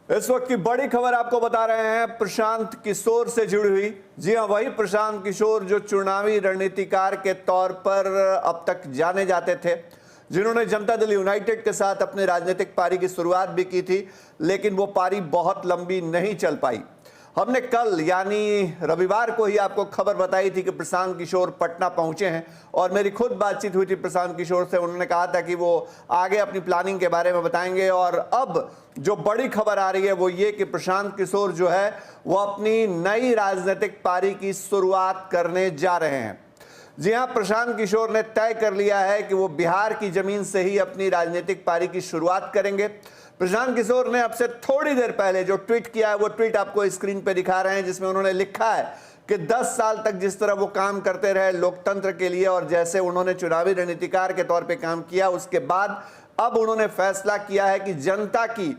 इस वक्त की बड़ी खबर आपको बता रहे हैं प्रशांत किशोर से जुड़ी हुई। जी हां, वही प्रशांत किशोर जो चुनावी रणनीतिकार के तौर पर अब तक जाने जाते थे, जिन्होंने जनता दल यूनाइटेड के साथ अपनी राजनीतिक पारी की शुरुआत भी की थी, लेकिन वो पारी बहुत लंबी नहीं चल पाई। हमने कल यानी रविवार को ही आपको खबर बताई थी कि प्रशांत किशोर पटना पहुंचे हैं और मेरी खुद बातचीत हुई थी प्रशांत किशोर से। उन्होंने कहा था कि वो आगे अपनी प्लानिंग के बारे में बताएंगे और अब जो बड़ी खबर आ रही है वो ये कि प्रशांत किशोर जो है वो अपनी नई राजनीतिक पारी की शुरुआत करने जा रहे हैं। जी हां, प्रशांत किशोर ने तय कर लिया है कि वो बिहार की जमीन से ही अपनी राजनीतिक पारी की शुरुआत करेंगे। प्रशांत किशोर ने अब से थोड़ी देर पहले जो ट्वीट किया है वो ट्वीट आपको स्क्रीन पे दिखा रहे हैं, जिसमें उन्होंने लिखा है कि 10 साल तक जिस तरह वो काम करते रहे लोकतंत्र के लिए और जैसे उन्होंने चुनावी रणनीतिकार के तौर पे काम किया, उसके बाद अब उन्होंने फैसला किया है कि जनता की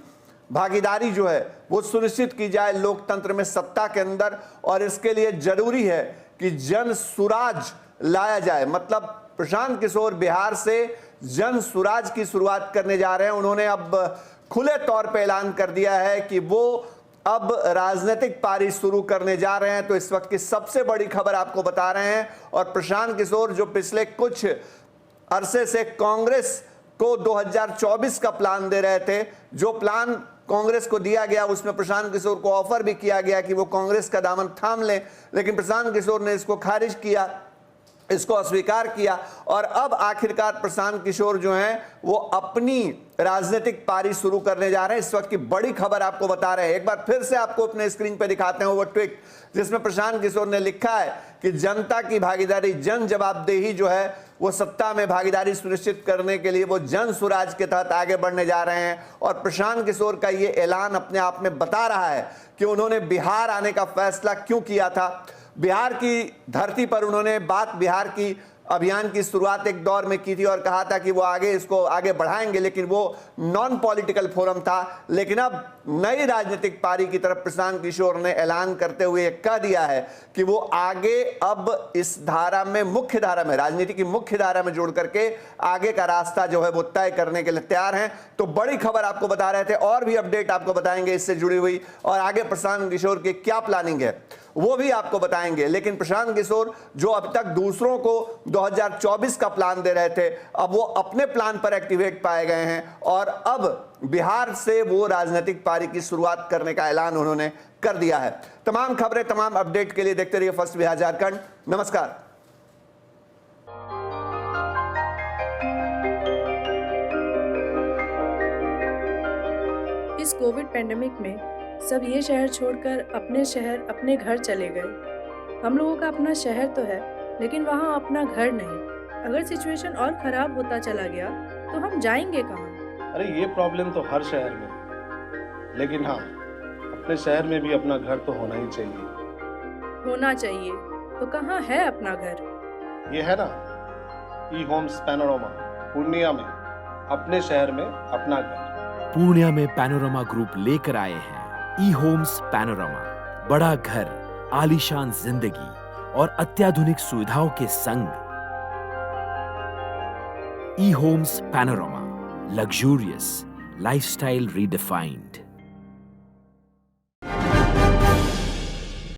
भागीदारी जो है वो सुनिश्चित की जाए लोकतंत्र में, सत्ता के अंदर, और इसके लिए जरूरी है कि जन सुराज लाया जाए। मतलब प्रशांत किशोर बिहार से जन सुराज की शुरुआत करने जा रहे हैं। उन्होंने अब खुले तौर पे ऐलान कर दिया है कि वो अब राजनीतिक पारी शुरू करने जा रहे हैं। तो इस वक्त की सबसे बड़ी खबर आपको बता रहे हैं। और प्रशांत किशोर जो पिछले कुछ अरसे से कांग्रेस को 2024 का प्लान दे रहे थे, जो प्लान कांग्रेस को दिया गया उसमें प्रशांत किशोर को ऑफर भी किया गया कि वो कांग्रेस का दामन थाम लें, लेकिन प्रशांत किशोर ने इसको खारिज किया, इसको अस्वीकार किया। और अब आखिरकार प्रशांत किशोर जो हैं वो अपनी राजनीतिक पारी शुरू करने जा रहे हैं। इस वक्त की बड़ी खबर आपको बता रहे हैं। एक बार फिर से आपको अपने स्क्रीन पर दिखाते हैं वो ट्वीट, जिसमें प्रशांत किशोर ने लिखा है कि जनता की भागीदारी, जन जवाबदेही जो है वो सत्ता में भागीदारी सुनिश्चित करने के लिए वो जन सुराज के तहत आगे बढ़ने जा रहे हैं। और प्रशांत किशोर का ये ऐलान अपने आप में बता रहा है कि उन्होंने बिहार आने का फैसला क्यों किया था। बिहार की धरती पर उन्होंने बिहार की अभियान की शुरुआत एक दौर में की थी और कहा था कि वो इसको आगे बढ़ाएंगे, लेकिन वो नॉन पॉलिटिकल फोरम था। लेकिन अब नई राजनीतिक पारी की तरफ प्रशांत किशोर ने ऐलान करते हुए कह दिया है कि वो आगे अब इस धारा में, मुख्य धारा में, राजनीति की मुख्य धारा में जुड़ करके आगे का रास्ता जो है वो तय करने के लिए तैयार हैं। तो बड़ी खबर आपको बता रहे थे, और भी अपडेट आपको बताएंगे इससे जुड़ी हुई, और आगे प्रशांत किशोर की क्या प्लानिंग है वो भी आपको बताएंगे। लेकिन प्रशांत किशोर जो अब तक दूसरों को 2024 का प्लान दे रहे थे, अब वो अपने प्लान पर एक्टिवेट पाए गए हैं और अब बिहार से वो राजनीतिक पारी की शुरुआत करने का ऐलान उन्होंने कर दिया है। तमाम खबरें, तमाम अपडेट के लिए देखते रहिए फर्स्ट बिहार झारखंड। नमस्कार। इस कोविड पेंडेमिक में सब ये शहर छोड़कर अपने शहर, अपने घर चले गए। हम लोगों का अपना शहर तो है, लेकिन वहाँ अपना घर नहीं। अगर सिचुएशन और खराब होता चला गया तो हम जाएंगे कहाँ? अरे ये प्रॉब्लम तो हर शहर में है, लेकिन हाँ, अपने शहर में भी अपना घर तो होना ही चाहिए। होना चाहिए तो कहाँ है अपना घर? ये है ना, ई होम्स पैनोरमा, पूर्णिया में, अपने शहर में अपना घर। पूर्णिया में पैनोरमा ग्रुप लेकर आए हैं ई होम्स पैनोरमा। बड़ा घर, आलीशान जिंदगी और अत्याधुनिक सुविधाओं के संग। E homes panorama, luxurious lifestyle redefined.